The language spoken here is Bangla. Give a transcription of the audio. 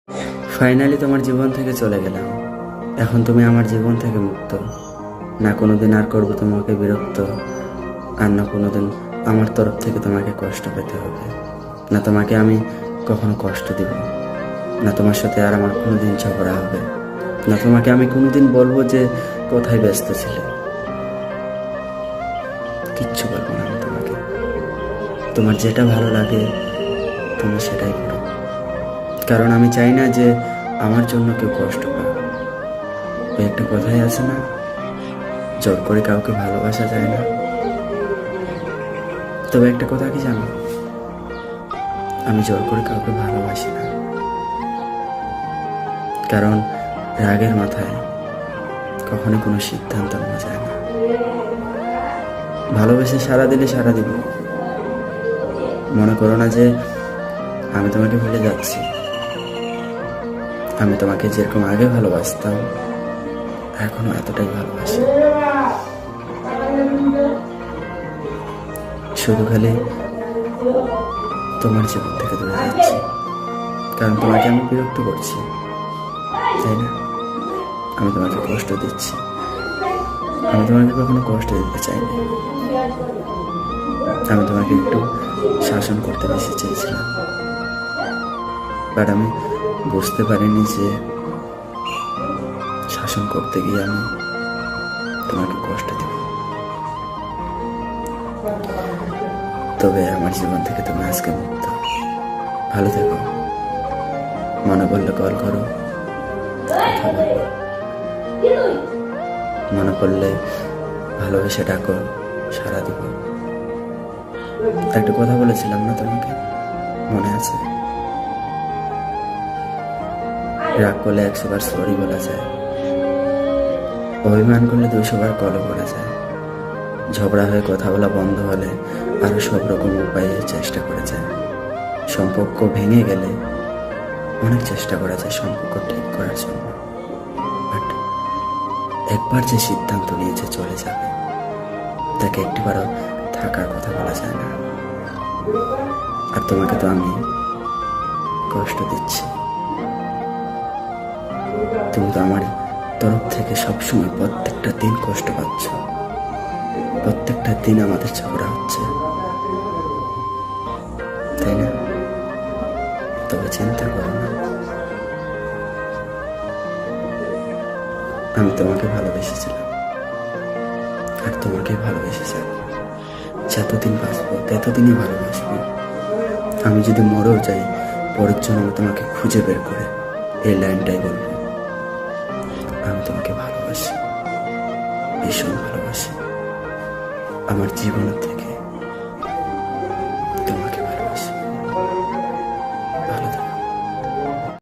ফাইনালি তোমার জীবন থেকে চলে গেলাম। এখন তুমি আমার জীবন থেকে মুক্ত। না কোনোদিন আর করবো তোমাকে বিরক্ত, আর না কোনোদিন আমার তরফ থেকে তোমাকে কষ্ট পেতে হবে। না তোমাকে আমি কখনো কষ্ট দিব, না তোমার সাথে আর আমার কোনোদিন ঝগড়া হবে, না তোমাকে আমি কোনোদিন বলবো যে কোথায় ব্যস্ত ছিলে। কিচ্ছু বলবো না আমি তোমাকে। তোমার যেটা ভালো লাগে তুমি সেটাই করো, কারণ আমি চাই না যে আমার জন্য কেউ কষ্ট পায়। ওই একটা কথাই আছে না, জোর করে কাউকে ভালোবাসা যায় না। তবে একটা কথা কি জানো, আমি জোর করে কাউকে ভালোবাসি না, কারণ রাগের মাথায় কখনো কোনো সিদ্ধান্ত নেওয়া যায় না। ভালোবেসে সারা দিলে সারা দিব। মনে করো না যে আমি তোমাকে ভুলে যাচ্ছি। আমি তোমাকে যেরকম আগে ভালোবাসতাম এখনো এতটাই ভালোবাসি। শুধু খালি তোমার জীবন থেকে দূরে যাচ্ছি, কারণ তোমাকে আমি বিরক্ত করছি, তাই না? আমি তোমাকে কষ্ট দিচ্ছি। আমি তোমাকে কখনো কষ্ট দিতে চাইনি। আমি তোমাকে একটু শাসন করতে বেশি চেয়েছিলাম, বাট আমি বুঝতে পারিনি যে শাসন করতে গিয়ে আমি তোমাকে কষ্ট দেব। তবে আমার জীবন থেকে তুমি আজকে মুক্ত। ভালো থেকো। মনে পড়লে কল করো, কথা বলো। মনে পড়লে ভালোবেসে ডাকো, সারা দেব। একটা কথা বলেছিলাম না তোমাকে, মনে আছে? রাগ করলে 100 বার সরি বলা যায়, অভিমান করলে 200 বার কলও করা যায়, ঝগড়া হয়ে কথা বলা বন্ধ হলে আরো সব রকম উপায়ে চেষ্টা করা যায়, সম্পর্ক ভেঙে গেলে অনেক চেষ্টা করা যায় সম্পর্ক ঠিক করার জন্য। বাট একবার যে সিদ্ধান্ত নিয়েছে চলে যাবে, তাকে একটিবারও থাকার কথা বলা যায় না। আর তোমাকে তো আমি কষ্ট দিচ্ছি। তুমি তো আমার তরফ থেকে সবসময় প্রত্যেকটা দিন কষ্ট পাচ্ছ, প্রত্যেকটা দিন আমাদের ঝগড়া হচ্ছে, তাই না? তবে চিন্তা করো না, আমি তোমাকে ভালোবেসেছিলাম আর তোমাকে ভালোবেসে যাব। যতদিন বাঁচবো ততদিনই ভালোবাসবো। আমি যদি মরেও যাই পরের জন্য তোমাকে খুঁজে বের করে এই লাইনটাই বলবো, আমি তোমাকে ভালোবাসি, ভীষণ ভালোবাসি, আমার জীবনের থেকে